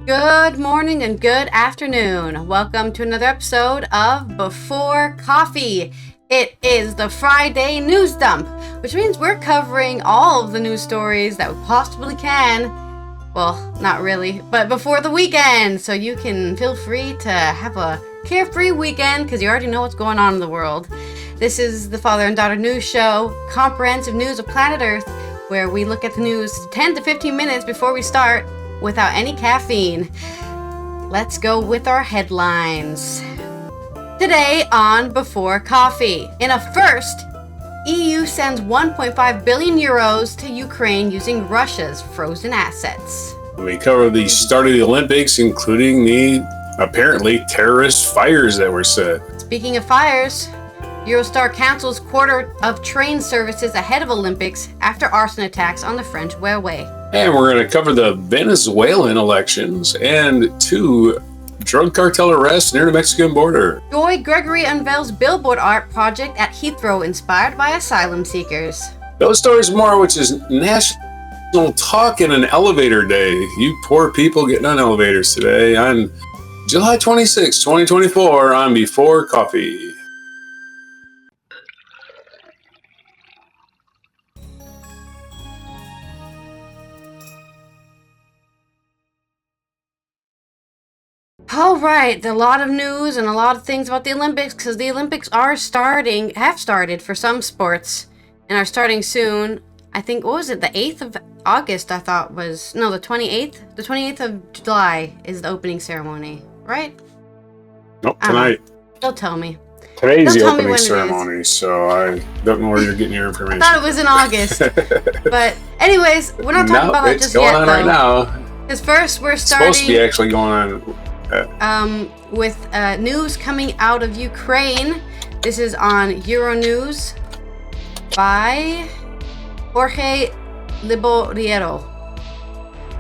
Good morning and good afternoon. Welcome to another episode of Before Coffee. It is the Friday news dump, which means we're covering all of the news stories that we possibly can. Well, not really, but before the weekend, so you can feel free to have a carefree weekend because you already know what's going on in the world. This is the father and daughter news show, comprehensive news of planet Earth, where we look at the news 10 to 15 minutes before we start without any caffeine. Let's go with our headlines. Today on Before Coffee, in a first, EU sends 1.5 billion euros to Ukraine using Russia's frozen assets. We cover the start of the Olympics, including the apparently terrorist fires that were set. Speaking of fires, Eurostar cancels quarter of train services ahead of Olympics after arson attacks on the French railway. And we're going to cover the Venezuelan elections and 2 drug cartel arrests near the Mexican border. Joy Gregory unveils billboard art project at Heathrow inspired by asylum seekers. Those stories more, which is National Talk in an Elevator Day. You poor people getting on elevators today on July 26, 2024 on Before Coffee. All right, a lot of news and a lot of things about the Olympics because the Olympics have started for some sports and are starting soon. I think, what was it, the 8th of August I thought was, no, the 28th? The 28th of July is the opening ceremony, right? Nope, tonight. Don't tell me. Today's the opening ceremony, so I don't know where you're getting your information. I thought it was in August. But anyways, we're not talking about that just yet, though. It's going on right now. Because first we're starting... It's supposed to be actually going on... with news coming out of Ukraine. This is on Euronews by Jorge Liboriero.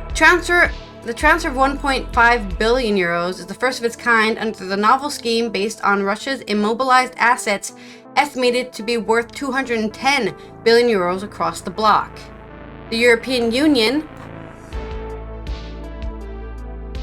The transfer of 1.5 billion euros is the first of its kind under the novel scheme based on Russia's immobilized assets, estimated to be worth 210 billion euros across the bloc. The European Union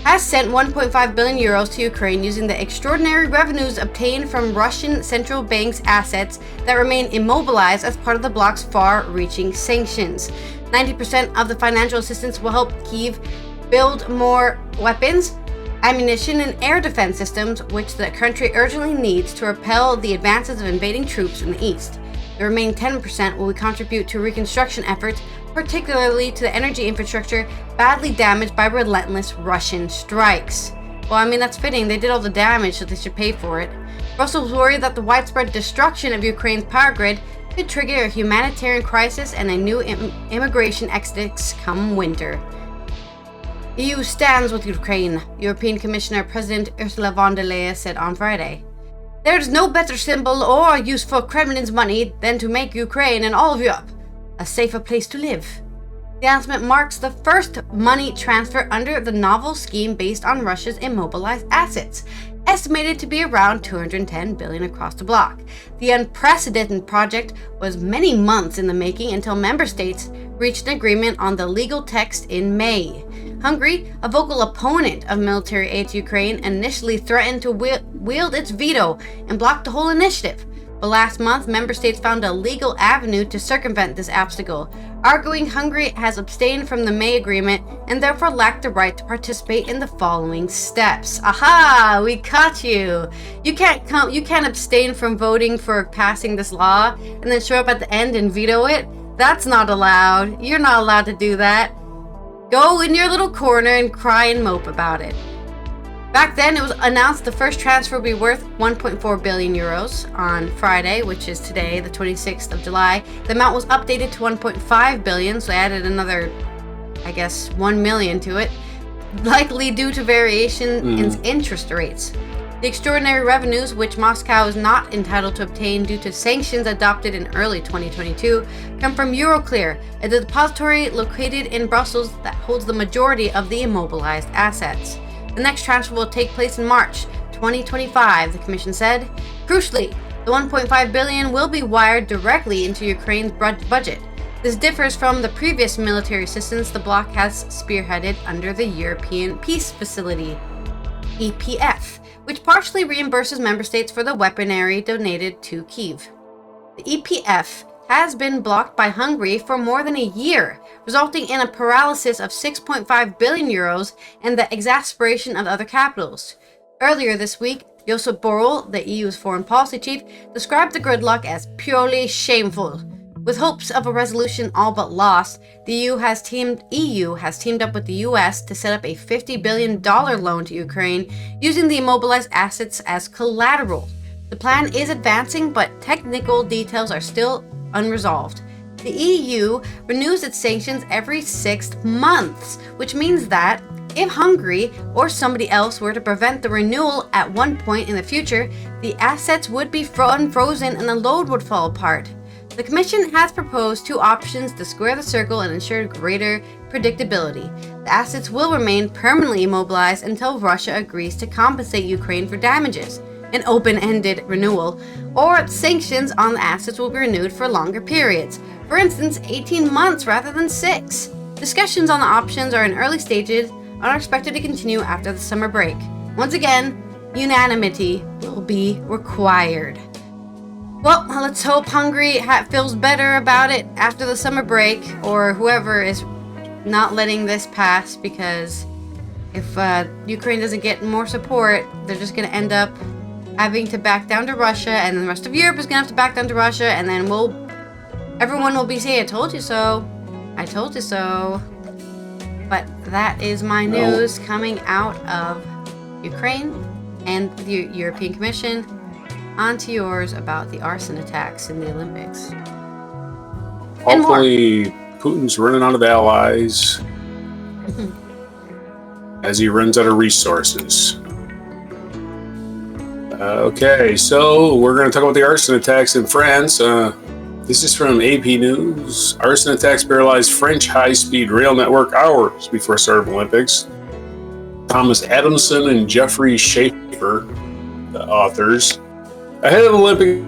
has sent 1.5 billion euros to Ukraine using the extraordinary revenues obtained from Russian central bank's assets that remain immobilized as part of the bloc's far-reaching sanctions. 90% of the financial assistance will help Kyiv build more weapons, ammunition, and air defense systems, which the country urgently needs to repel the advances of invading troops in the east. The remaining 10% will contribute to reconstruction efforts, particularly to the energy infrastructure badly damaged by relentless Russian strikes. Well, I mean, that's fitting. They did all the damage, so they should pay for it. Brussels worried that the widespread destruction of Ukraine's power grid could trigger a humanitarian crisis and a new immigration exodus come winter. EU stands with Ukraine, European Commissioner President Ursula von der Leyen said on Friday. There is no better symbol or use for Kremlin's money than to make Ukraine and all of Europe a safer place to live. The announcement marks the first money transfer under the novel scheme based on Russia's immobilized assets, estimated to be around 210 billion across the bloc. The unprecedented project was many months in the making until member states reached an agreement on the legal text in May. Hungary, a vocal opponent of military aid to Ukraine, initially threatened to wield its veto and block the whole initiative. But last month, member states found a legal avenue to circumvent this obstacle, arguing Hungary has abstained from the May agreement and therefore lacked the right to participate in the following steps. Aha! We caught you! You can't abstain from voting for passing this law and then show up at the end and veto it. That's not allowed. You're not allowed to do that. Go in your little corner and cry and mope about it. Back then, it was announced the first transfer would be worth 1.4 billion euros on Friday, which is today, the 26th of July. The amount was updated to 1.5 billion, so they added another, 1 million to it, likely due to variation in interest rates. The extraordinary revenues, which Moscow is not entitled to obtain due to sanctions adopted in early 2022, come from Euroclear, a depository located in Brussels that holds the majority of the immobilized assets. The next transfer will take place in March 2025, the Commission said. Crucially, the 1.5 billion will be wired directly into Ukraine's budget. This differs from the previous military assistance the bloc has spearheaded under the European Peace Facility, EPF, which partially reimburses member states for the weaponry donated to Kyiv. The EPF has been blocked by Hungary for more than a year, resulting in a paralysis of 6.5 billion euros and the exasperation of other capitals. Earlier this week, Josep Borrell, the EU's foreign policy chief, described the gridlock as purely shameful. With hopes of a resolution all but lost, the EU has teamed up with the US to set up a $50 billion loan to Ukraine using the immobilized assets as collateral. The plan is advancing, but technical details are still unresolved. The EU renews its sanctions every 6 months, which means that if Hungary or somebody else were to prevent the renewal at one point in the future, the assets would be unfrozen and the loan would fall apart. The Commission has proposed 2 options to square the circle and ensure greater predictability. The assets will remain permanently immobilized until Russia agrees to compensate Ukraine for damages, an open-ended renewal, or sanctions on the assets will be renewed for longer periods, for instance 18 months rather than 6. Discussions on the options are in early stages and are expected to continue after the summer break. Once again, unanimity will be required. Well, let's hope Hungary feels better about it after the summer break, or whoever is not letting this pass, because if Ukraine doesn't get more support, they're just going to end up having to back down to Russia, and then the rest of Europe is going to have to back down to Russia, and then everyone will be saying, I told you so. I told you so. But that is my news coming out of Ukraine and the European Commission. On to yours about the arson attacks in the Olympics. Hopefully, Putin's running out of allies as he runs out of resources. Okay, so we're going to talk about the arson attacks in France. This is from AP News. Arson attacks paralyzed French high-speed rail network hours before the start of Olympics. Thomas Adamson and Jeffrey Schaefer, the authors. Ahead of the Olympic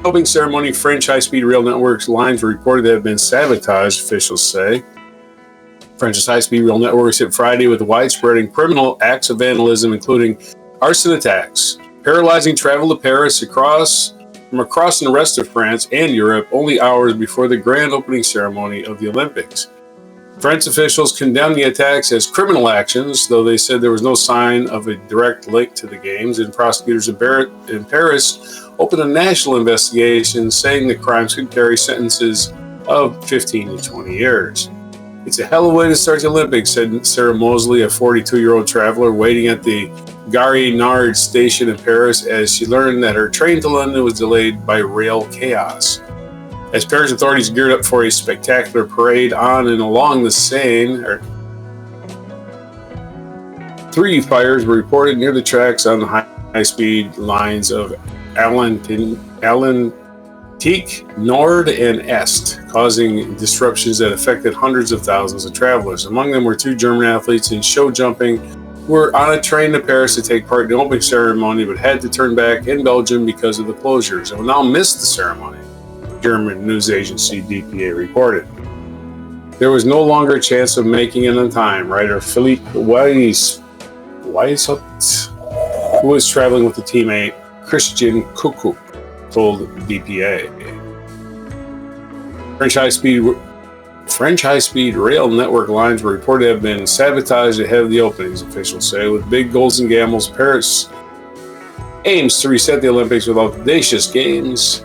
opening ceremony, French high-speed rail networks lines were reported to have been sabotaged, officials say. French's high-speed rail networks hit Friday with widespread criminal acts of vandalism, including arson attacks, paralyzing travel to Paris from across the rest of France and Europe only hours before the grand opening ceremony of the Olympics. French officials condemned the attacks as criminal actions, though they said there was no sign of a direct link to the games, and prosecutors in Paris opened a national investigation saying the crimes could carry sentences of 15 to 20 years. It's a hell of a way to start the Olympics, said Sarah Mosley, a 42-year-old traveler waiting at the Gare Nord station in Paris as she learned that her train to London was delayed by rail chaos. As Paris authorities geared up for a spectacular parade on and along the Seine, 3 fires were reported near the tracks on the high-speed lines of Atlantique Nord and Est, causing disruptions that affected hundreds of thousands of travelers. Among them were 2 German athletes in show jumping who were on a train to Paris to take part in the opening ceremony but had to turn back in Belgium because of the closures and will now miss the ceremony, German news agency DPA reported. There was no longer a chance of making it on time, writer Philippe Weishaupt, who was traveling with the teammate Christian Kukup, told DPA. French high-speed rail network lines were reported to have been sabotaged ahead of the openings, officials say. With big goals and gambles, Paris aims to reset the Olympics with audacious games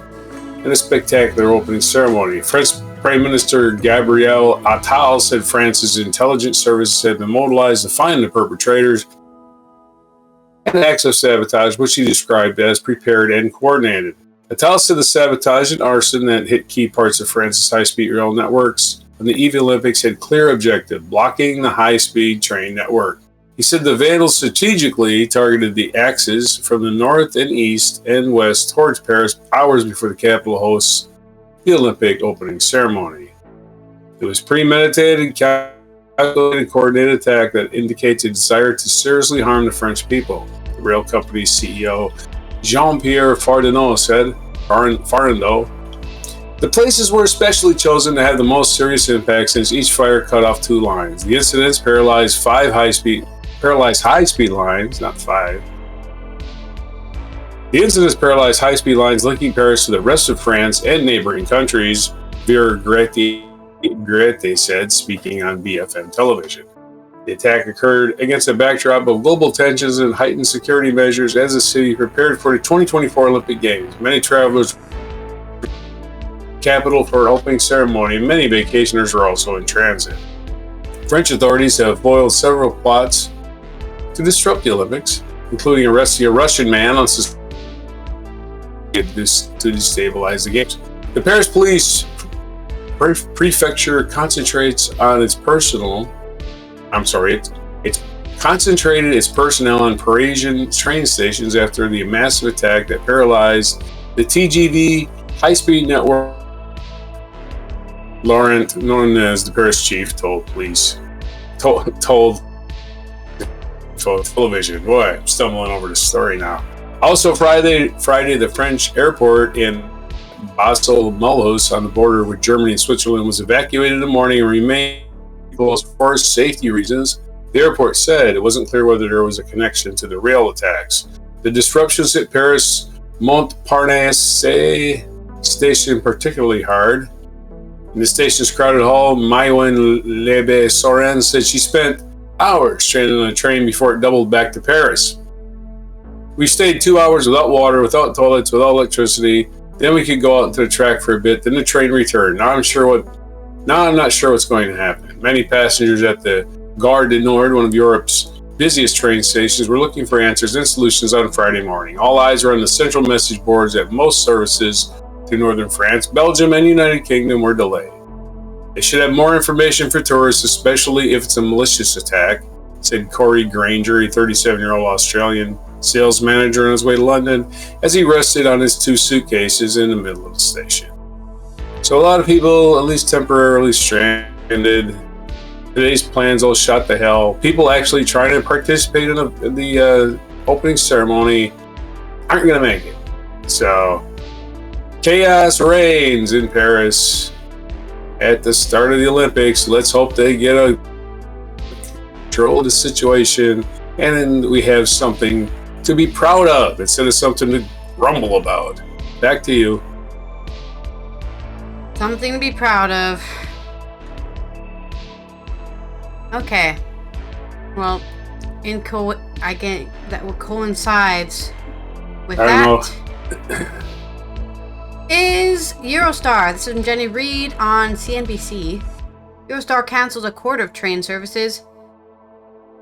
and a spectacular opening ceremony. French Prime Minister Gabriel Attal said France's intelligence services had been mobilized to find the perpetrators and acts of sabotage, which he described as prepared and coordinated. Attal said the sabotage and arson that hit key parts of France's high-speed rail networks on the eve of the Olympics had clear objective, blocking the high-speed train network. He said the vandals strategically targeted the axes from the north and east and west towards Paris hours before the capital hosts the Olympic opening ceremony. It was premeditated, calculated, coordinated attack that indicates a desire to seriously harm the French people, the rail company's CEO Jean-Pierre Farandot said. The places were especially chosen to have the most serious impact since each fire cut off 2 lines. The incidents paralyzed high-speed lines, not 5. The incidents paralyzed high-speed lines linking Paris to the rest of France and neighboring countries, Vera Grete said, speaking on BFM television. The attack occurred against a backdrop of global tensions and heightened security measures as the city prepared for the 2024 Olympic Games. Many travelers capital for an opening ceremony, and many vacationers are also in transit. French authorities have foiled several plots to disrupt the Olympics, including arresting a Russian man on suspicion to destabilize the Games. The Paris Police Prefecture concentrates on its personnel on Parisian train stations after the massive attack that paralyzed the TGV high-speed network. Laurent, known as the Paris chief, told television. Boy, I'm stumbling over the story now. Also Friday, the French airport in Basel-Mulhouse on the border with Germany and Switzerland was evacuated in the morning and remained closed for safety reasons. The airport said it wasn't clear whether there was a connection to the rail attacks. The disruptions hit Paris Montparnasse station particularly hard. In the station's crowded hall, Maïwen Lebe-Soren said she spent hours stranded on a train before it doubled back to Paris. We stayed 2 hours without water, without toilets, without electricity. Then we could go out into the track for a bit. Then the train returned. Now I'm not sure what's going to happen. Many passengers at the Gare du Nord, one of Europe's busiest train stations, were looking for answers and solutions on Friday morning. All eyes were on the central message boards at most services to northern France. Belgium and United Kingdom were delayed. They should have more information for tourists, especially if it's a malicious attack, said Corey Granger, a 37-year-old Australian sales manager on his way to London, as he rested on his 2 suitcases in the middle of the station. So a lot of people, at least temporarily stranded. Today's plans all shot to hell. People actually trying to participate in the opening ceremony aren't going to make it. So chaos reigns in Paris at the start of the Olympics. Let's hope they get a control of the situation, and then we have something to be proud of instead of something to grumble about. Back to you. Something to be proud of. Okay. Well, that coincides with that. Is Eurostar. This is from Jenny Reed on CNBC. Eurostar cancels a quarter of train services.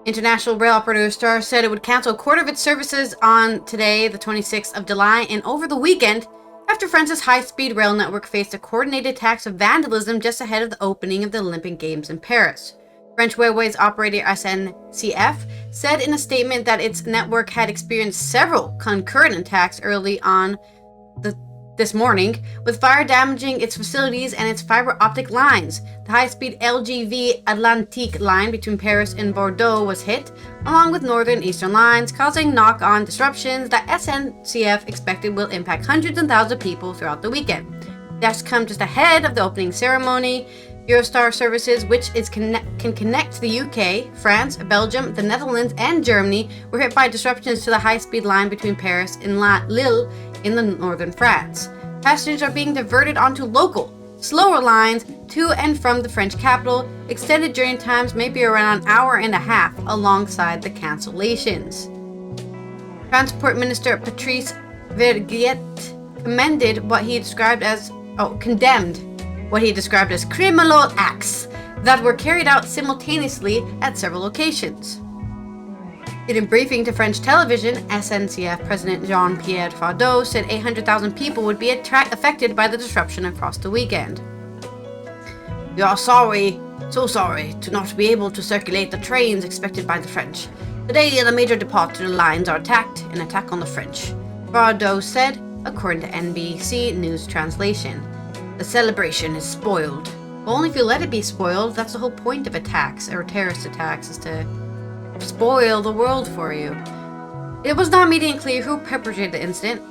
International rail operator Eurostar said it would cancel a quarter of its services on today, the 26th of July, and over the weekend, after France's high-speed rail network faced a coordinated attacks of vandalism just ahead of the opening of the Olympic Games in Paris. French Railways operator SNCF said in a statement that its network had experienced several concurrent attacks early on this morning, with fire damaging its facilities and its fiber optic lines. The high-speed LGV Atlantique line between Paris and Bordeaux was hit, along with northern and eastern lines, causing knock-on disruptions that SNCF expected will impact hundreds and thousands of people throughout the weekend. That's come just ahead of the opening ceremony. Eurostar services, which can connect to the UK, France, Belgium, the Netherlands, and Germany, were hit by disruptions to the high-speed line between Paris and Lille in the northern France. Passengers are being diverted onto local, slower lines to and from the French capital. Extended journey times may be around an hour and a half alongside the cancellations. Transport Minister Patrice Vergriet condemned what he described as criminal acts that were carried out simultaneously at several locations. In a briefing to French television, SNCF President Jean-Pierre Fardeau said 800,000 people would be affected by the disruption across the weekend. We are so sorry to not be able to circulate the trains expected by the French. Today, the major departure lines are attacked, an attack on the French, Fardeau said, according to NBC News translation. The celebration is spoiled. Well, only if you let it be spoiled. That's the whole point of attacks or terrorist attacks, is to spoil the world for you. It was not immediately clear who perpetrated the incident.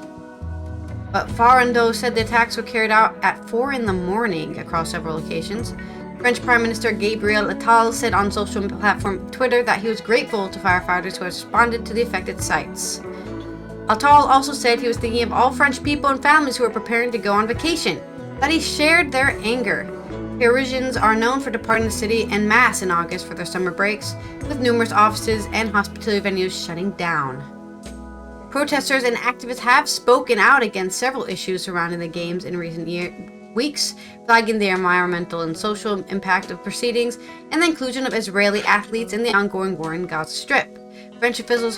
But Farando said the attacks were carried out at 4 in the morning across several locations. French Prime Minister Gabriel Attal said on social platform Twitter that he was grateful to firefighters who had responded to the affected sites. Attal also said he was thinking of all French people and families who were preparing to go on vacation, that he shared their anger. Parisians are known for departing the city en masse in August for their summer breaks, with numerous offices and hospitality venues shutting down. Protesters and activists have spoken out against several issues surrounding the games in recent weeks, flagging the environmental and social impact of proceedings and the inclusion of Israeli athletes in the ongoing war in Gaza Strip. French officials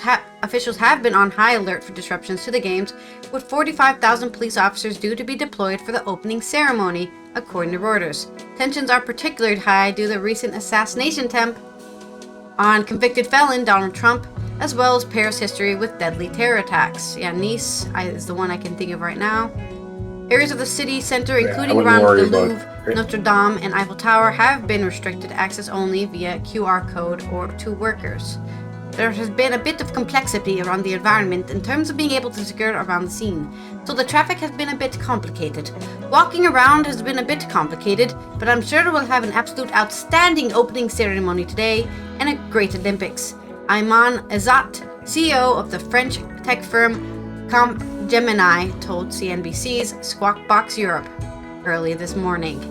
have been on high alert for disruptions to the games, with 45,000 police officers due to be deployed for the opening ceremony, according to Reuters. Tensions are particularly high due to the recent assassination attempt on convicted felon Donald Trump, as well as Paris history with deadly terror attacks. Yeah, Nice is the one I can think of right now. Areas of the city center, including around the Louvre, Notre Dame, and Eiffel Tower, have been restricted to access only via QR code or to workers. There has been a bit of complexity around the environment in terms of being able to secure around the scene, so the traffic has been a bit complicated. Walking around has been a bit complicated, but I'm sure we'll have an absolute outstanding opening ceremony today and a great Olympics. Ayman Azat, CEO of the French tech firm Gemini, told CNBC's Squawk Box Europe early this morning.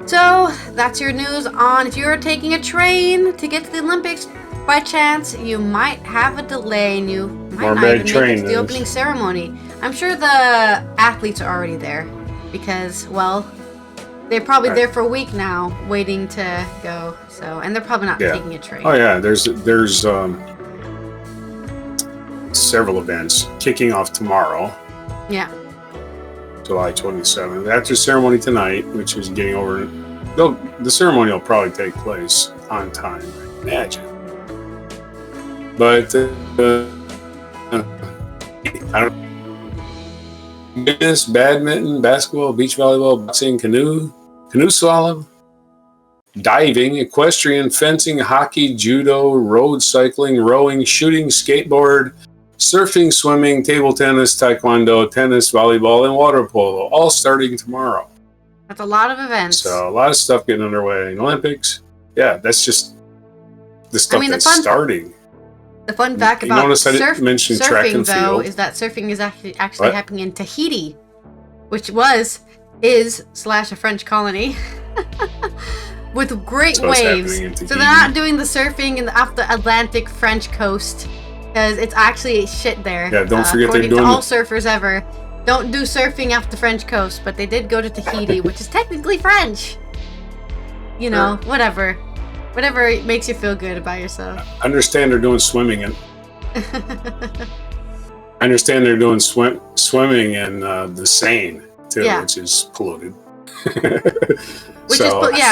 So that's your news on if you're taking a train to get to the Olympics. By chance, you might have a delay and you might not even make it to the opening ceremony. I'm sure the athletes are already there because, well, they're probably there for a week now waiting to go. So, and they're probably not taking a train. Oh yeah, there's several events kicking off tomorrow. Yeah. July 27th. After ceremony tonight, which is getting over. The ceremony will probably take place on time, I imagine. But I don't. Tennis, badminton, basketball, beach volleyball, boxing, canoe slalom, diving, equestrian, fencing, hockey, judo, road cycling, rowing, shooting, skateboard, surfing, swimming, table tennis, taekwondo, tennis, volleyball, and water polo, all starting tomorrow. That's a lot of events. So a lot of stuff getting underway in the Olympics. Yeah, that's just the stuff that's starting. The fun fact about surfing, though, is that surfing is actually happening in Tahiti, which is a French colony, with great waves. So they're not doing the surfing off the Atlantic French coast, because it's actually shit there. Yeah, don't forget they're doing all surfers ever. Don't do surfing off the French coast, but they did go to Tahiti, which is technically French. You know, whatever makes you feel good about yourself. I understand they're doing swimming and swimming in the Seine too, which is polluted.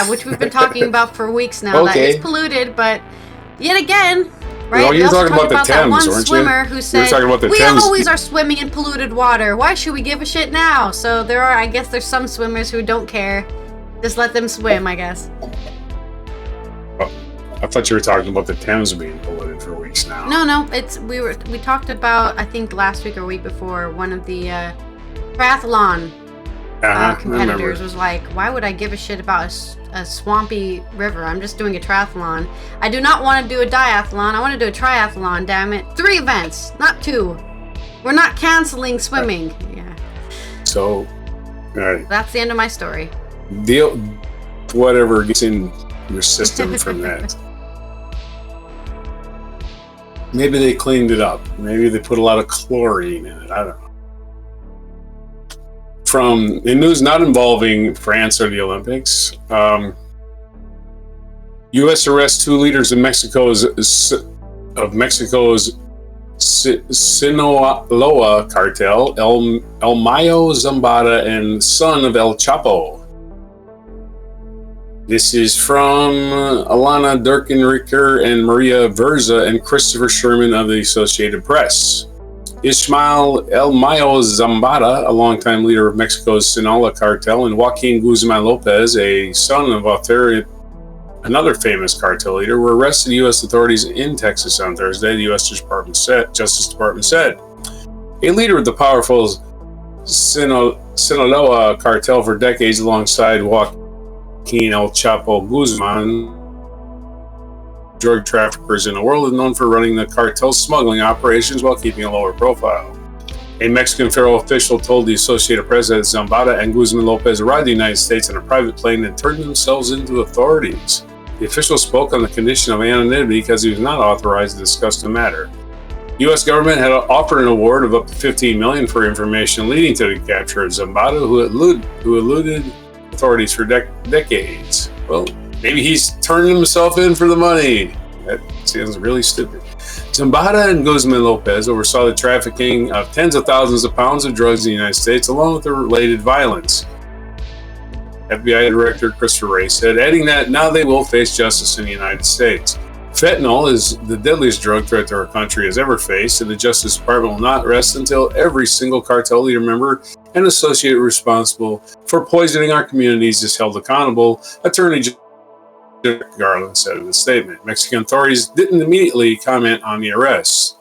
Which we've been talking about for weeks now. That it's polluted, but yet again, right? Well, you're talking about the Thames, that one swimmer who said, "We Thames. always are swimming in polluted water. Why should we give a shit now?" So there's some swimmers who don't care. Just let them swim, I guess. I thought you were talking about the Thames being polluted for weeks now. No, we talked about, I think last week or week before, one of the triathlon competitors was like, "Why would I give a shit about a swampy river? I'm just doing a triathlon. I do not want to do a diathlon. I want to do a triathlon, damn it. 3 events, not 2. We're not canceling swimming." Yeah. So, all right. That's the end of my story. Deal whatever gets in your system from that. Maybe they cleaned it up. Maybe they put a lot of chlorine in it. I don't know. From in news not involving France or the Olympics, U.S. arrests 2 leaders of Mexico's Sinaloa cartel, El Mayo Zambada and son of El Chapo. This is from Alana Durkin-Ricker and Maria Verza and Christopher Sherman of the Associated Press. Ismael El Mayo Zambada, a longtime leader of Mexico's Sinaloa cartel, and Joaquin Guzman Lopez, a son of another famous cartel leader, were arrested by U.S. authorities in Texas on Thursday, the U.S. Justice Department said. A leader of the powerful Sinaloa cartel for decades alongside Joaquin El Chapo Guzman, drug traffickers in the world, is known for running the cartel smuggling operations while keeping a lower profile. A Mexican federal official told the Associated Press that Zambada and Guzman Lopez arrived in the United States in a private plane and turned themselves into authorities. The official spoke on the condition of anonymity because he was not authorized to discuss the matter. The U.S. government had offered an award of up to $15 million for information leading to the capture of Zambada, who eluded authorities for decades. Well, maybe he's turning himself in for the money. That sounds really stupid. Zambada and Guzman Lopez oversaw the trafficking of tens of thousands of pounds of drugs in the United States, along with the related violence. FBI Director Christopher Wray said, adding that now they will face justice in the United States. Fentanyl is the deadliest drug threat that our country has ever faced, and the Justice Department will not rest until every single cartel leader, member, and associate responsible for poisoning our communities is held accountable, Attorney General Garland said in a statement. Mexican authorities didn't immediately comment on the arrests.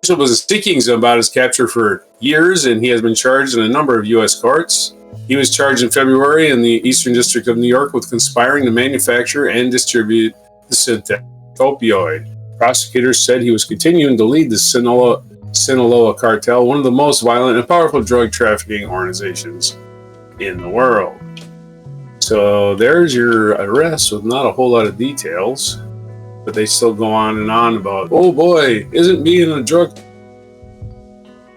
He was seeking Zambada's capture for years, and he has been charged in a number of U.S. courts. He was charged in February in the Eastern District of New York with conspiring to manufacture and distribute the synthetic opioid. Prosecutors said he was continuing to lead the Sinaloa cartel, one of the most violent and powerful drug trafficking organizations in the world. So there's your arrest with not a whole lot of details, but they still go on and on about, oh boy, isn't being a drug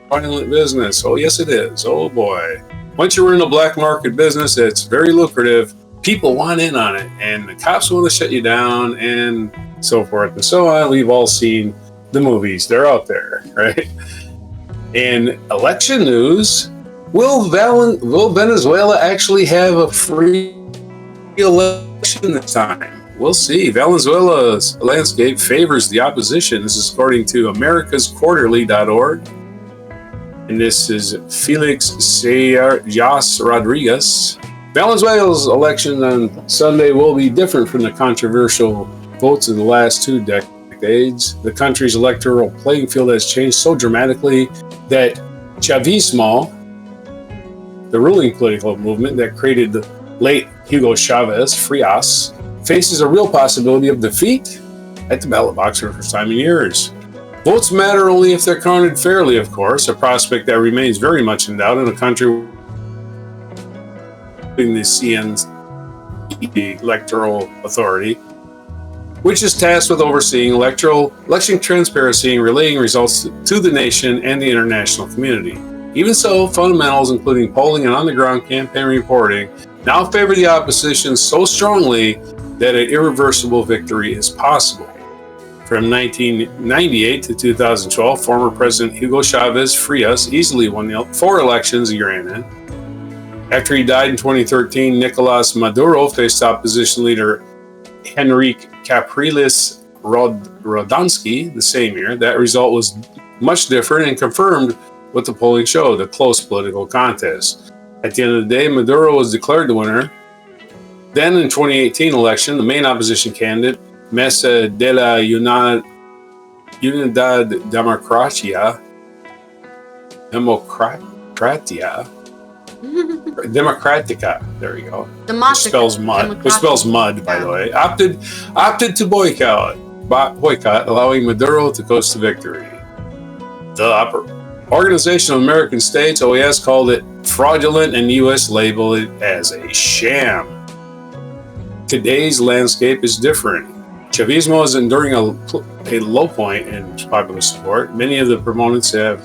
violent business? Oh yes it is. Oh boy. Once you're in the black market business, it's very lucrative. People want in on it, and the cops want to shut you down, and so forth and so on. We've all seen the movies. They're out there, right? In election news, will Venezuela actually have a free election this time? We'll see. Venezuela's landscape favors the opposition. This is according to americasquarterly.org. And this is Felix Sayas Rodriguez. Venezuela's election on Sunday will be different from the controversial votes of the last 2 decades. The country's electoral playing field has changed so dramatically that Chavismo, the ruling political movement that created the late Hugo Chavez, Frias, faces a real possibility of defeat at the ballot box for the first time in years. Votes matter only if they're counted fairly, of course, a prospect that remains very much in doubt in a country in the CN's electoral authority, which is tasked with overseeing election transparency and relaying results to the nation and the international community. Even so, fundamentals, including polling and on-the-ground campaign reporting, now favor the opposition so strongly that an irreversible victory is possible. From 1998 to 2012, former President Hugo Chavez Frias easily won the 4 elections a year in. After he died in 2013, Nicolas Maduro faced opposition leader Henrique Capriles Rodonsky the same year. That result was much different and confirmed what the polling showed, a close political contest. At the end of the day, Maduro was declared the winner. Then in 2018 election, the main opposition candidate, Mesa de la Unidad Democratica, there you go. Which spells mud. Which spells mud, by the way. Opted to boycott, allowing Maduro to coast to victory. The Organization of American States, OAS, called it fraudulent, and the U.S. labeled it as a sham. Today's landscape is different. Chavismo is enduring a low point in popular support. Many of the proponents have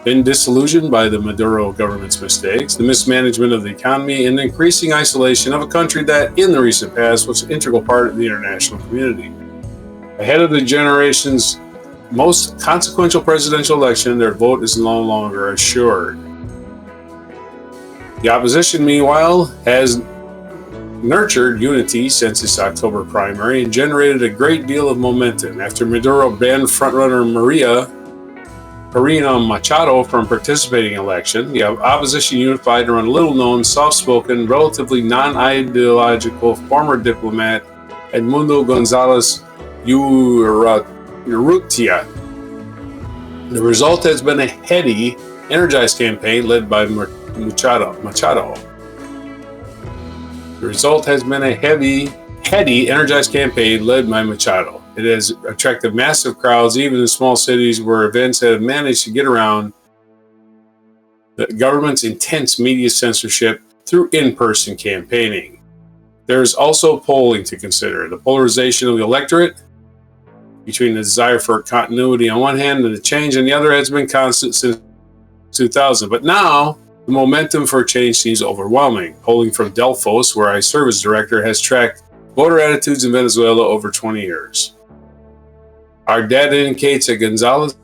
been disillusioned by the Maduro government's mistakes, the mismanagement of the economy, and the increasing isolation of a country that, in the recent past, was an integral part of the international community. Ahead of the generation's most consequential presidential election, their vote is no longer assured. The opposition, meanwhile, has nurtured unity since its October primary and generated a great deal of momentum. After Maduro banned frontrunner Corina Machado from participating in the election, the opposition unified around little-known, soft-spoken, relatively non-ideological former diplomat Edmundo Gonzalez Urrutia. The result has been a heady energized campaign led by Machado. The result has been a heady, energized campaign led by Machado. It has attracted massive crowds, even in small cities where events have managed to get around the government's intense media censorship through in-person campaigning. There's also polling to consider. The polarization of the electorate between the desire for continuity on one hand and the change on the other has been constant since 2000. But now, the momentum for change seems overwhelming. Polling from Delphos, where I serve as director, has tracked voter attitudes in Venezuela over 20 years. Our data indicates that González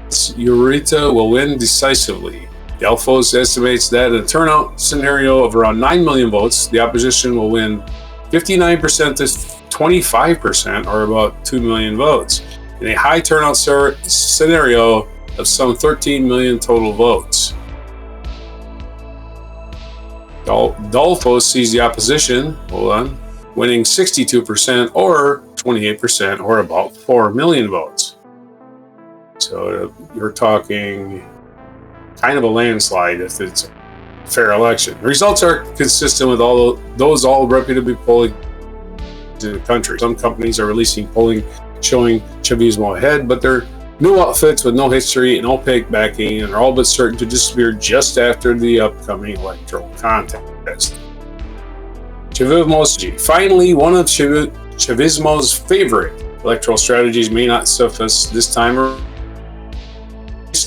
Urrutia will win decisively. Delphos estimates that in a turnout scenario of around 9 million votes, the opposition will win 59% to 25%, or about 2 million votes, in a high turnout scenario of some 13 million total votes. Delphos sees the opposition, winning 62% or 28%, or about 4 million votes. So you're talking kind of a landslide if it's a fair election. The results are consistent with all reputable polling in the country. Some companies are releasing polling showing Chavismo ahead, but they're new outfits with no history and opaque backing and are all but certain to disappear just after the upcoming electoral contest. Chavismo. Finally, one of Chavismo's favorite electoral strategies may not surface this time.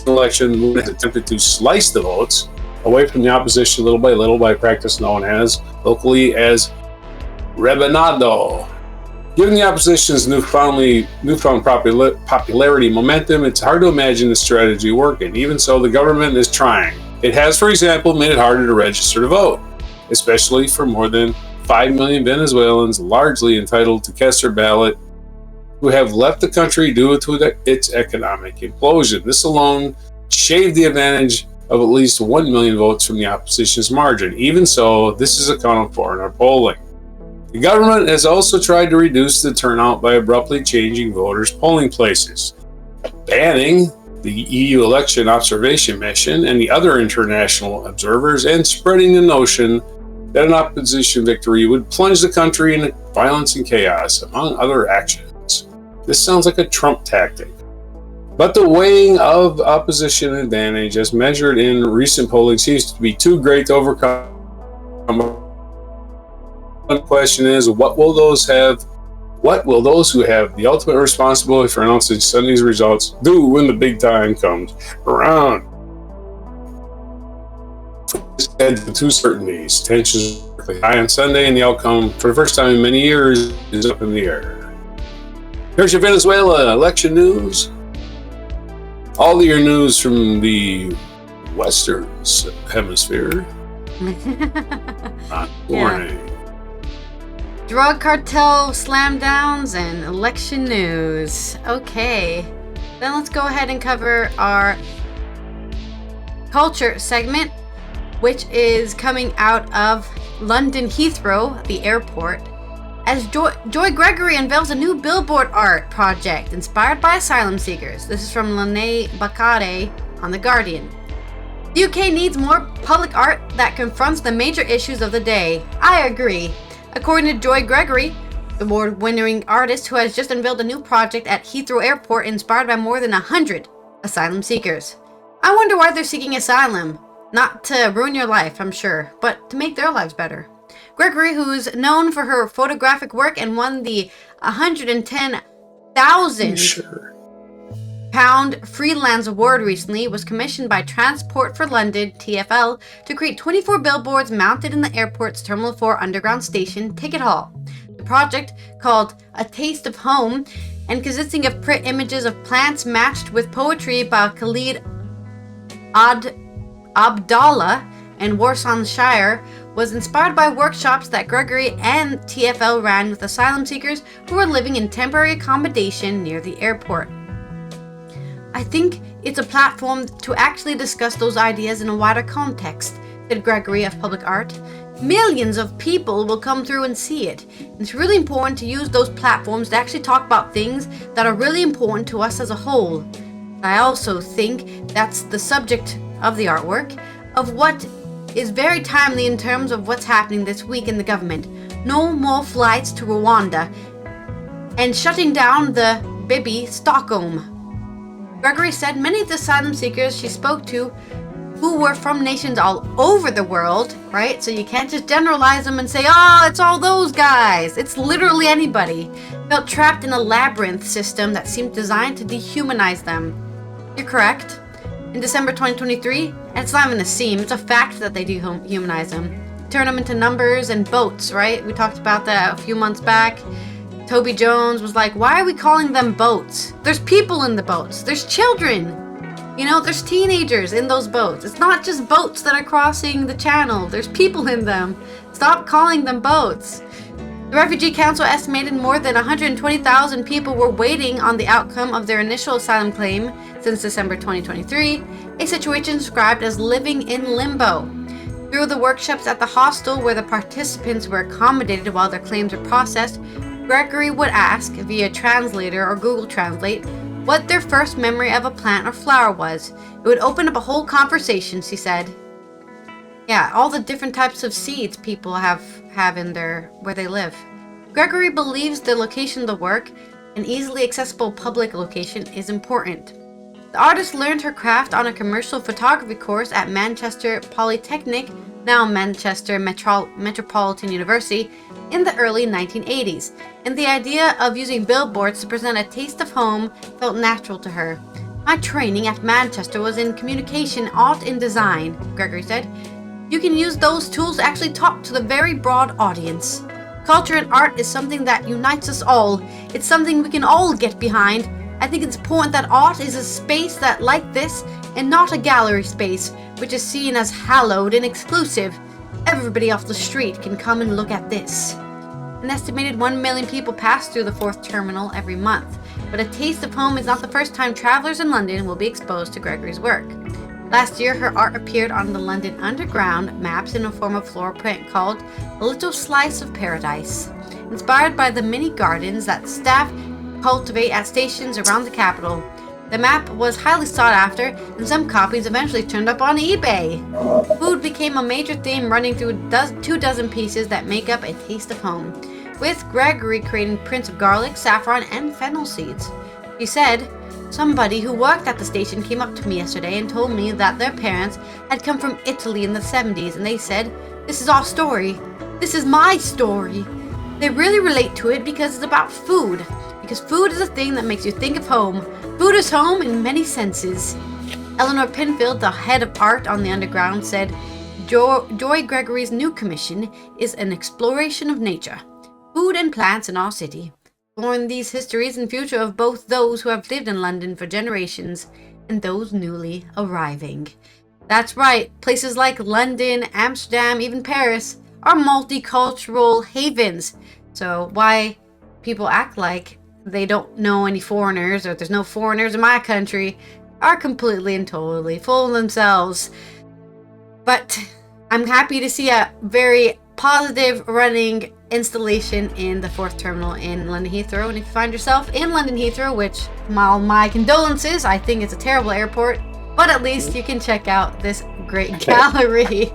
Election movement has attempted to slice the votes away from the opposition little by little by a practice known as locally as rebanado. Given the opposition's newfound popularity momentum, it's hard to imagine the strategy working. Even so, the government is trying. It has, for example, made it harder to register to vote, especially for more than 5 million Venezuelans, largely entitled to cast their ballot, who have left the country due to its economic implosion. This alone shaved the advantage of at least 1 million votes from the opposition's margin. Even so, this is accounted for in our polling. The government has also tried to reduce the turnout by abruptly changing voters' polling places, banning the EU election observation mission and the other international observers, and spreading the notion that an opposition victory would plunge the country into violence and chaos, among other actions. This sounds like a Trump tactic. But the weighing of opposition advantage as measured in recent polling seems to be too great to overcome. The question is, what will those who have the ultimate responsibility for announcing Sunday's results do when the big time comes around? The two certainties. Tensions are high on Sunday, and the outcome, for the first time in many years, is up in the air. Here's your Venezuela election news. All your news from the Western Hemisphere. Warning. Drug cartel slam-downs and election news. Okay, then let's go ahead and cover our culture segment, which is coming out of London Heathrow, the airport, as Joy Gregory unveils a new billboard art project inspired by asylum seekers. This is from Lene Bakare on The Guardian. The UK needs more public art that confronts the major issues of the day. I agree. According to Joy Gregory, the award-winning artist who has just unveiled a new project at Heathrow Airport inspired by more than 100 asylum seekers. I wonder why they're seeking asylum. Not to ruin your life, I'm sure, but to make their lives better. Gregory, who's known for her photographic work and won the £110,000 Freelance Award recently, was commissioned by Transport for London, TfL, to create 24 billboards mounted in the airport's Terminal 4 underground station ticket hall. The project, called A Taste of Home, and consisting of print images of plants matched with poetry by Khalid Abdallah and Warsaw, was inspired by workshops that Gregory and TfL ran with asylum seekers who were living in temporary accommodation near the airport. I think it's a platform to actually discuss those ideas in a wider context, said Gregory of Public Art. Millions of people will come through and see it. It's really important to use those platforms to actually talk about things that are really important to us as a whole. I also think that's the subject of the artwork, of what is very timely in terms of what's happening this week in the government. No more flights to Rwanda, and shutting down the Bibi Stockholm. Gregory said many of the asylum seekers she spoke to, who were from nations all over the world, right? So you can't just generalize them and say, oh, it's all those guys. It's literally anybody. Felt trapped in a labyrinth system that seemed designed to dehumanize them. You're correct. In December 2023, and it's not even a seem, it's a fact that they dehumanize them. Turn them into numbers and boats, right? We talked about that a few months back. Toby Jones was like, why are we calling them boats? There's people in the boats. There's children. You know, there's teenagers in those boats. It's not just boats that are crossing the channel. There's people in them. Stop calling them boats. The Refugee Council estimated more than 120,000 people were waiting on the outcome of their initial asylum claim since December 2023, a situation described as living in limbo. Through the workshops at the hostel where the participants were accommodated while their claims were processed, Gregory would ask, via translator or Google Translate, what their first memory of a plant or flower was. It would open up a whole conversation, she said. Yeah, all the different types of seeds people have in where they live. Gregory believes the location of the work, an easily accessible public location, is important. The artist learned her craft on a commercial photography course at Manchester Polytechnic, now Manchester Metropolitan University, in the early 1980s, and the idea of using billboards to present a taste of home felt natural to her. My training at Manchester was in communication, art, and design, Gregory said. You can use those tools to actually talk to the very broad audience. Culture and art is something that unites us all. It's something we can all get behind. I think it's important that art is a space that, like this, and not a gallery space, which is seen as hallowed and exclusive. Everybody off the street can come and look at this. An estimated 1 million people pass through the 4th terminal every month, but a taste of home is not the first time travelers in London will be exposed to Gregory's work. Last year, her art appeared on the London Underground maps in a form of floral print called A Little Slice of Paradise, inspired by the mini gardens that staff cultivate at stations around the capital. The map was highly sought after, and some copies eventually turned up on eBay. Food became a major theme running through 24 pieces that make up a taste of home, with Gregory creating prints of garlic, saffron, and fennel seeds. She said, somebody who worked at the station came up to me yesterday and told me that their parents had come from Italy in the 70s, and they said, this is our story. This is my story. They really relate to it because it's about food. Because food is a thing that makes you think of home. Food is home in many senses. Eleanor Pinfield, the head of art on the Underground, said, Joy Gregory's new commission is an exploration of nature, food and plants in our city, exploring these histories and future of both those who have lived in London for generations and those newly arriving. That's right, places like London, Amsterdam, even Paris are multicultural havens. So why people act like they don't know any foreigners, or there's no foreigners in my country, are completely and totally full of themselves. But I'm happy to see a very positive running installation in the 4th terminal in London Heathrow. And if you find yourself in London Heathrow, which my condolences, I think it's a terrible airport, but at least you can check out this great gallery.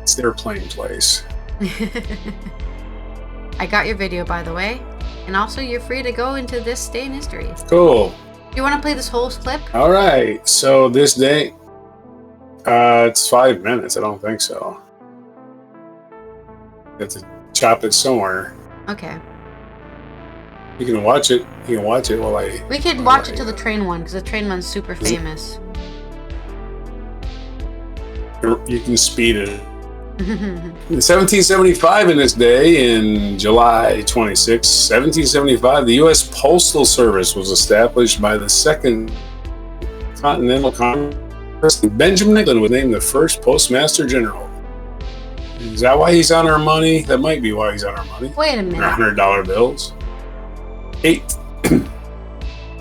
It's their plain place. I got your video, by the way, and also you're free to go into this day in history. Cool. You want to play this whole clip? All right. So this day, it's 5 minutes. I don't think so. You have to chop it somewhere. Okay. You can watch it. You can watch it while I... We could watch it to the train one, because the train one's super famous. You can speed it. In 1775, in this day, in July 26, 1775, the U.S. Postal Service was established by the Second Continental Congress. Benjamin Franklin was named the first Postmaster General. Is that why he's on our money? That might be why he's on our money. Wait a minute. $100 bills. 8.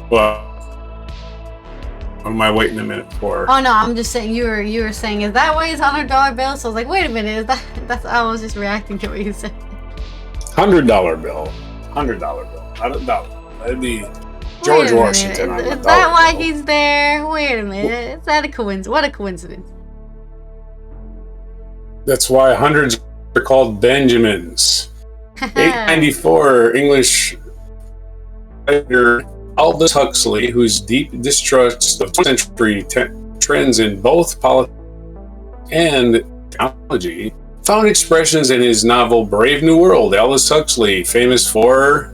Well, what am I waiting a minute for? Oh no, I'm just saying you were saying, is that why he's $100 bill? So I was like, wait a minute, I was just reacting to what you said. $100 bill. $100 bill. Not a dollar. That'd be George Washington. Is that why he's there? Wait a minute. Is that a coincidence? What a coincidence. That's why hundreds are called Benjamins. 894, English writer Aldous Huxley, whose deep distrust of 20th century trends in both politics and technology, found expressions in his novel Brave New World. Aldous Huxley, famous for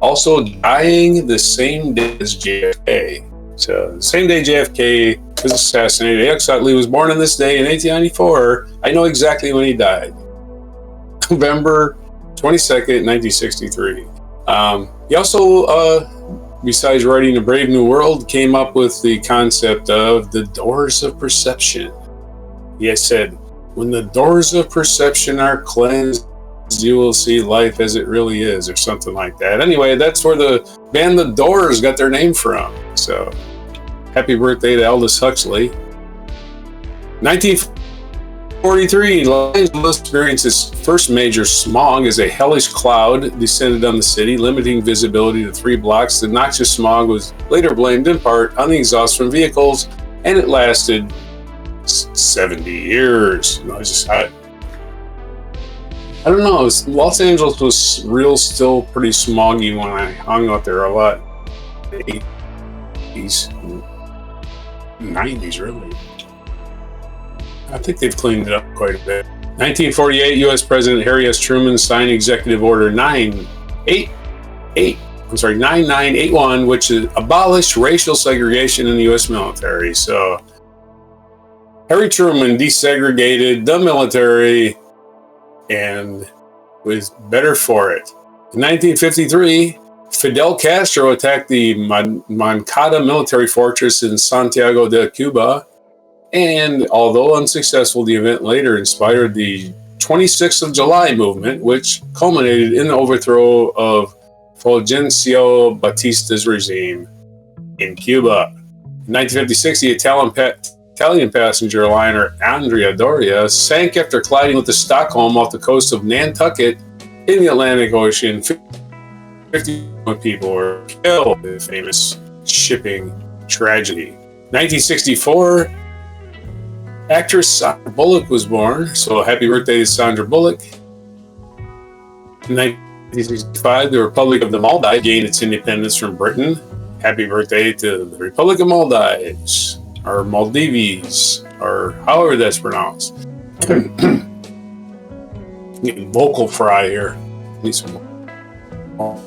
also dying the same day as JFK. So, the same day JFK was assassinated. Huxley was born on this day in 1894. I know exactly when he died. November 22nd, 1963. He also, besides writing A Brave New World, came up with the concept of the doors of perception. He has said, when the doors of perception are cleansed, you will see life as it really is, or something like that. Anyway, that's where the band The Doors got their name from. So, happy birthday to Aldous Huxley. 1943, Los Angeles experienced its first major smog as a hellish cloud descended on the city, limiting visibility to 3 blocks. The noxious smog was later blamed in part on the exhaust from vehicles, and it lasted 70 years. You know, it's just hot. I don't know. Los Angeles was still pretty smoggy when I hung out there a lot. 80s, 90s, really. I think they've cleaned it up quite a bit. 1948, U.S. President Harry S. Truman signed Executive Order 9981, which abolished racial segregation in the U.S. military. So, Harry Truman desegregated the military and was better for it. In 1953, Fidel Castro attacked the Moncada military fortress in Santiago de Cuba, and although unsuccessful, the event later inspired the 26th of July movement, which culminated in the overthrow of Fulgencio Batista's regime in Cuba. In 1956, the Italian passenger liner Andrea Doria sank after colliding with the Stockholm off the coast of Nantucket in the Atlantic Ocean. 51 people were killed in the famous shipping tragedy. 1964, actress Sandra Bullock was born, so happy birthday to Sandra Bullock. In 1965, the Republic of the Maldives gained its independence from Britain. Happy birthday to the Republic of Maldives. Or Maldives, or however that's pronounced. Getting vocal fry here. Need some more.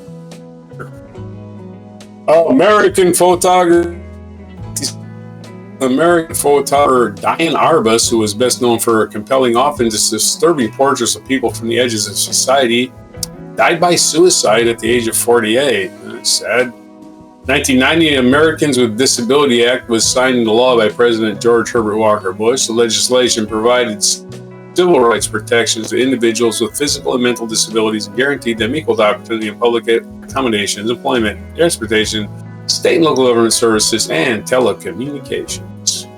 American photographer Diane Arbus, who was best known for her compelling, often disturbing portraits of people from the edges of society, died by suicide at the age of 48. That's sad. 1990, the Americans with Disability Act was signed into law by President George Herbert Walker Bush. The legislation provided civil rights protections to individuals with physical and mental disabilities and guaranteed them equal opportunity in public accommodations, employment, transportation, state and local government services, and telecommunications.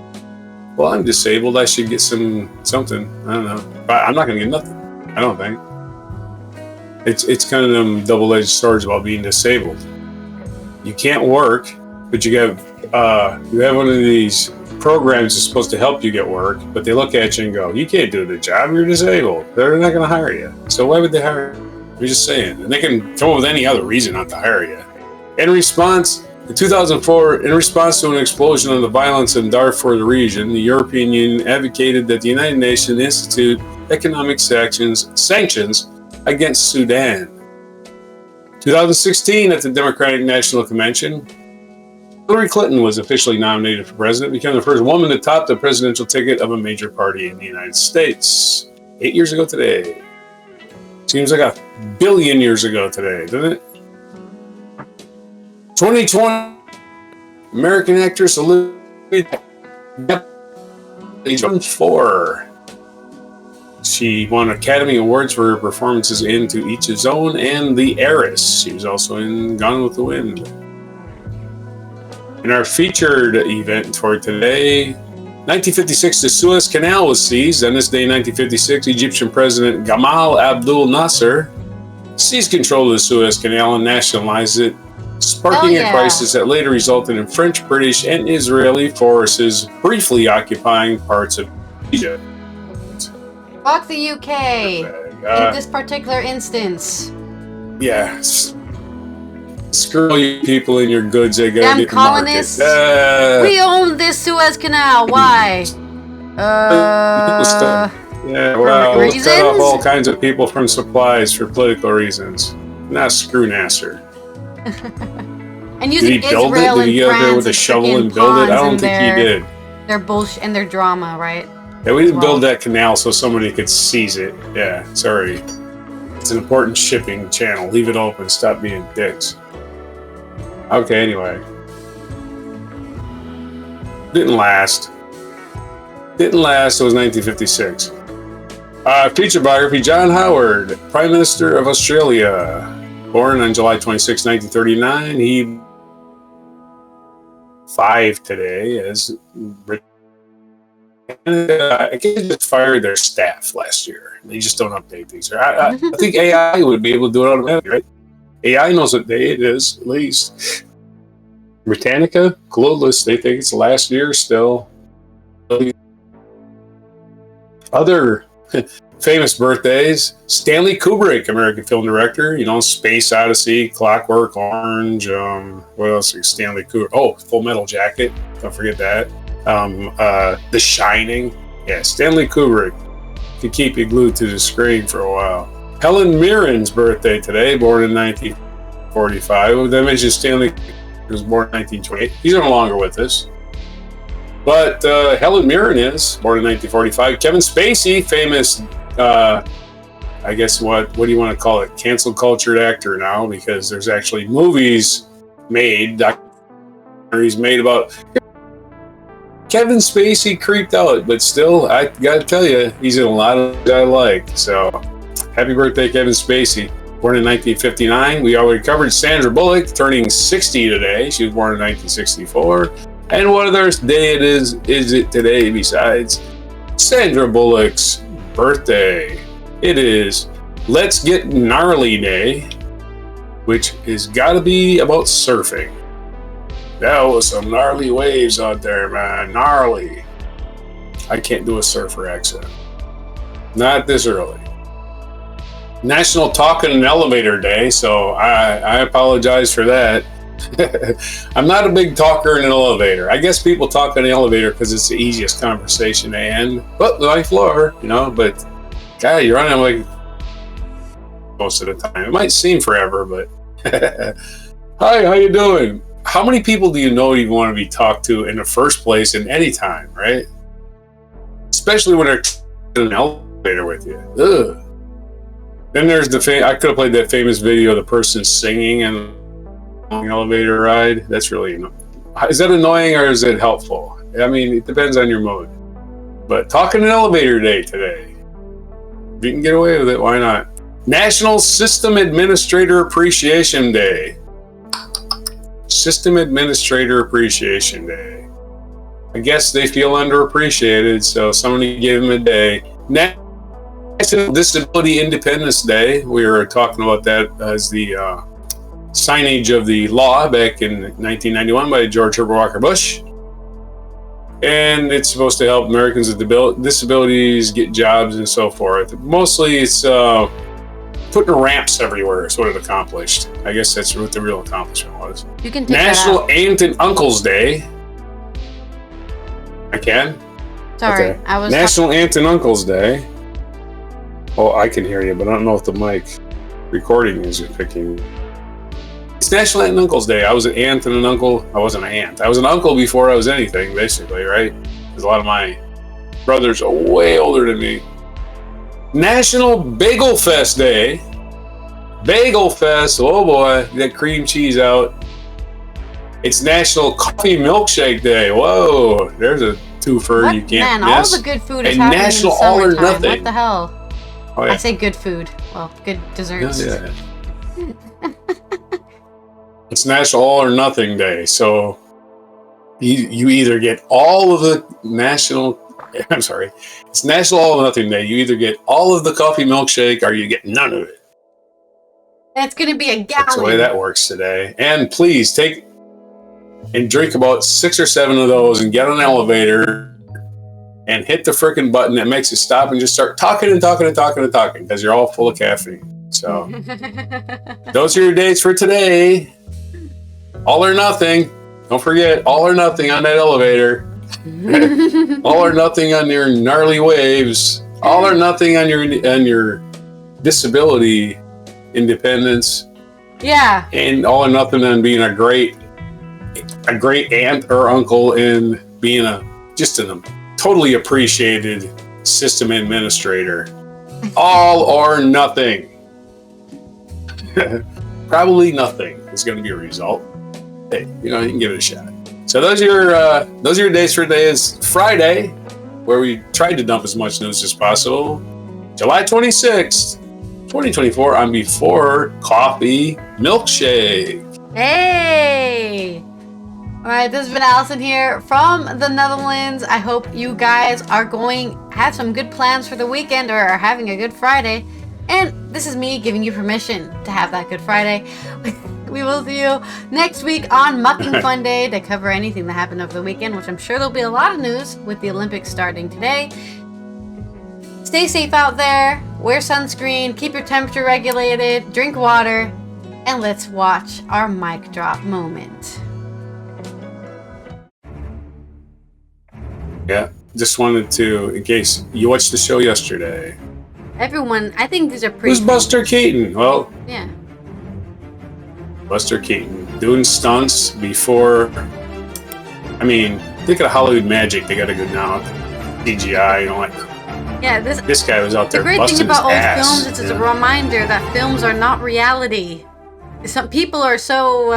Well, I'm disabled. I should get something. I don't know. But I'm not going to get nothing. I don't think. It's kind of them double-edged swords about being disabled. You can't work, but you have one of these programs that's supposed to help you get work, but they look at you and go, you can't do the job, you're disabled. They're not going to hire you. So why would they hire you? I'm just saying. And they can come up with any other reason not to hire you. In response, in 2004, in response to an explosion of the violence in Darfur region, the European Union advocated that the United Nations institute economic sanctions against Sudan. 2016, at the Democratic National Convention, Hillary Clinton was officially nominated for president, becoming the first woman to top the presidential ticket of a major party in the United States. 8 years ago today. Seems like 1 billion years ago today, doesn't it? 2020, American actress Olivia age 4. She won Academy Awards for her performances in To Each His Own and The Heiress. She was also in Gone with the Wind. In our featured event for today, 1956, the Suez Canal was seized. On this day, 1956, Egyptian President Gamal Abdel Nasser seized control of the Suez Canal and nationalized it sparking a crisis that later resulted in French, British, and Israeli forces briefly occupying parts of Egypt. Fuck the UK in this particular instance. Yeah. Screw you people and your goods. They gotta Damn get colonists. We own this Suez Canal. Why? Yeah, well, we'll cut off all kinds of people from supplies for political reasons. Nah, screw Nasser. And using did he build it? Did he get out there with a shovel and build it? I don't think he did. Their bullshit and their drama, right? Yeah, we didn't build that canal so somebody could seize it. Yeah, sorry. It's an important shipping channel. Leave it open. Stop being dicks. Okay, anyway. Didn't last. It was 1956. Feature biography, John Howard, Prime Minister of Australia. Born on July 26, 1939. He 5 today as I guess they just fired their staff last year. They just don't update these. I think AI would be able to do it automatically, right? AI knows what day it is, at least. Britannica, clueless. They think it's last year still. Other famous birthdays: Stanley Kubrick, American film director. You know, Space Odyssey, Clockwork Orange. What else? Stanley Kubrick. Oh, Full Metal Jacket. Don't forget that. The Shining. Yeah, Stanley Kubrick could keep you glued to the screen for a while. Helen Mirren's birthday today, born in 1945. Did I mention Stanley was born in 1928? He's no longer with us. But Helen Mirren is born in 1945. Kevin Spacey, famous, I guess what do you want to call it? Cancel cultured actor now, because there's actually movies made, documentaries made about Kevin Spacey creeped out, but still, I gotta tell you, he's in a lot of things I like. So, happy birthday, Kevin Spacey. Born in 1959. We already covered Sandra Bullock, turning 60 today. She was born in 1964. And what other day is it today besides Sandra Bullock's birthday? It is Let's Get Gnarly Day, which has got to be about surfing. That was some gnarly waves out there, man. Gnarly. I can't do a surfer accent. Not this early. National Talk in an Elevator Day, so I apologize for that. I'm not a big talker in an elevator. I guess people talk in the elevator because it's the easiest conversation to end. But the ninth floor, you know, but God, you're on it like most of the time. It might seem forever, but hi, how you doing? How many people do you know you want to be talked to in the first place in any time, right? Especially when they're in an elevator with you. Ugh. Then there's I could have played that famous video of the person singing and elevator ride. That's really annoying. Is that annoying or is it helpful? I mean, it depends on your mood. But talking an elevator day today. If you can get away with it, why not? National System Administrator Appreciation Day. System Administrator Appreciation Day. I guess they feel underappreciated, so somebody gave them a day. National Disability Independence Day. We were talking about that as the signage of the law back in 1991 by George Herbert Walker Bush. And it's supposed to help Americans with disabilities get jobs and so forth. Mostly it's putting ramps everywhere is what it accomplished. I guess that's what the real accomplishment was. You can take National that out. Aunt and Uncle's Day. I can? Sorry, okay. I was... National Aunt and Uncle's Day. Oh, I can hear you, but I don't know if the mic recording is picking. It's National Aunt and Uncle's Day. I was an aunt and an uncle. I wasn't an aunt. I was an uncle before I was anything, basically, right? Because a lot of my brothers are way older than me. National Bagel Fest Day. Bagel Fest. Oh boy, get cream cheese out. It's National Coffee Milkshake Day. Whoa, there's a twofer what? You can't Man, miss. all the good food is and happening National in the All or summertime. Nothing. What the hell? Oh, yeah. I say good food. Well, good desserts. Yeah. It's National All or Nothing Day. So you either get all of the it's National All or Nothing Day. You either get all of the coffee milkshake or you get none of it. It's going to be a That's the way gallon. that works today. And please take and drink about 6 or 7 of those and get on an elevator and hit the freaking button that makes you stop and just start talking and talking and talking and talking because you're all full of caffeine. So those are your dates for today. All or nothing. Don't forget, all or nothing on that elevator. All or nothing on your gnarly waves. All or nothing on your disability independence. Yeah. And all or nothing on being a great aunt or uncle and being a totally appreciated system administrator. All or nothing. Probably nothing is going to be a result. Hey, you can give it a shot. So those are your days for today. Is Friday, where we tried to dump as much news as possible. July 26th, 2024. I'm Before Coffee Milkshake. Hey! Alright, this has been Arson here from the Netherlands. I hope you guys are have some good plans for the weekend or are having a good Friday. And this is me giving you permission to have that good Friday. We will see you next week on Mucking Fun Day to cover anything that happened over the weekend, which I'm sure there'll be a lot of news with the Olympics starting today. Stay safe out there, wear sunscreen, keep your temperature regulated, drink water, and let's watch our mic drop moment. Yeah, just wanted to, in case you watched the show yesterday. Everyone, I think these are pretty... Who's Buster Keaton? Well... Yeah. Buster Keaton doing stunts before. I mean, think of Hollywood Magic. They got to go now. CGI, Yeah, this guy was out there busting his ass. The great thing about old films is it's a reminder that films are not reality. Some people are so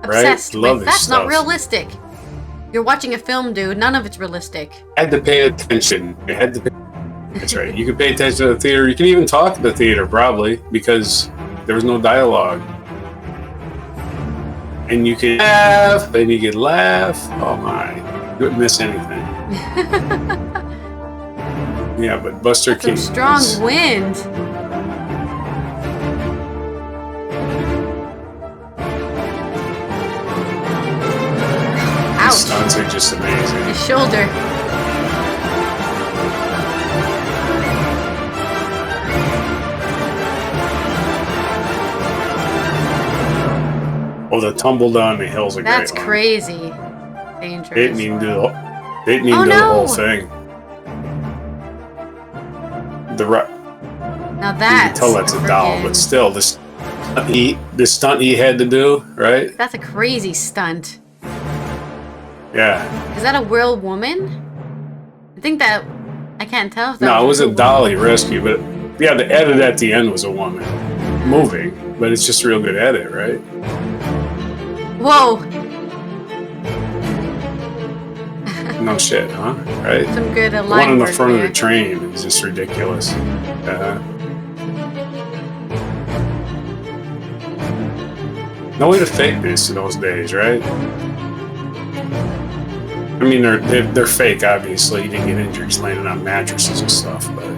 obsessed with that's stuff. Not realistic. You're watching a film, dude. None of it's realistic. Had to pay attention. That's right. You can pay attention to the theater. You can even talk to the theater, probably, because there was no dialogue. And you can laugh, and you can laugh. Oh my, you wouldn't miss anything. Yeah, but Buster Keaton. Strong wind. Ouch. The stunts are just amazing. His shoulder. Oh, the tumble down the hills are great. That's crazy. Dangerous. They didn't even do the whole thing. Now that you can tell that's a doll, but still, the stunt he had to do, right? That's a crazy stunt. Yeah. Is that a real woman? I think that I can't tell if that. No, it was a doll he rescued, but yeah, the edit at the end was a woman moving, but it's just a real good edit, right? Whoa. No shit, huh? Right? Some good alignment. The one in the front of the train is just ridiculous. No way to fake this in those days, right? I mean, they're fake, obviously. You didn't get injuries landing on mattresses and stuff, but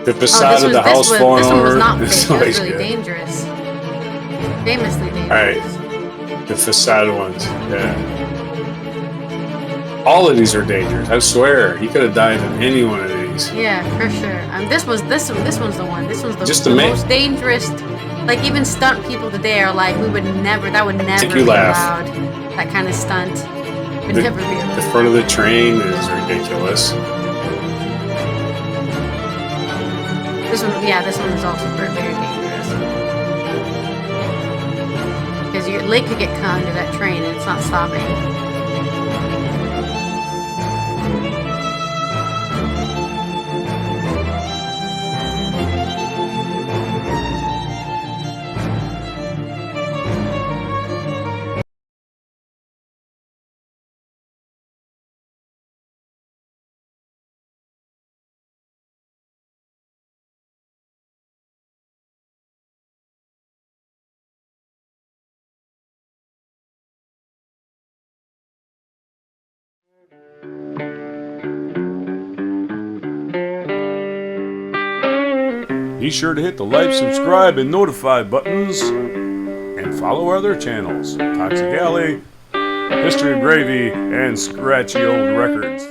the facade of the house falling over. This one was not fake. That was really dangerous. Famously dangerous. Alright. The facade ones, yeah. All of these are dangerous. I swear, he could have died in any one of these. Yeah, for sure. This one's the one. This one's the most dangerous. Like even stunt people today are like, that would never be allowed. That kind of stunt would never be allowed. The front of the train is ridiculous. This one is also very dangerous. Because your leg could get caught under that train and it's not stopping. Be sure to hit the like, subscribe, and notify buttons, and follow our other channels, Toxic Alley, History of Gravy, and Scratchy Old Records.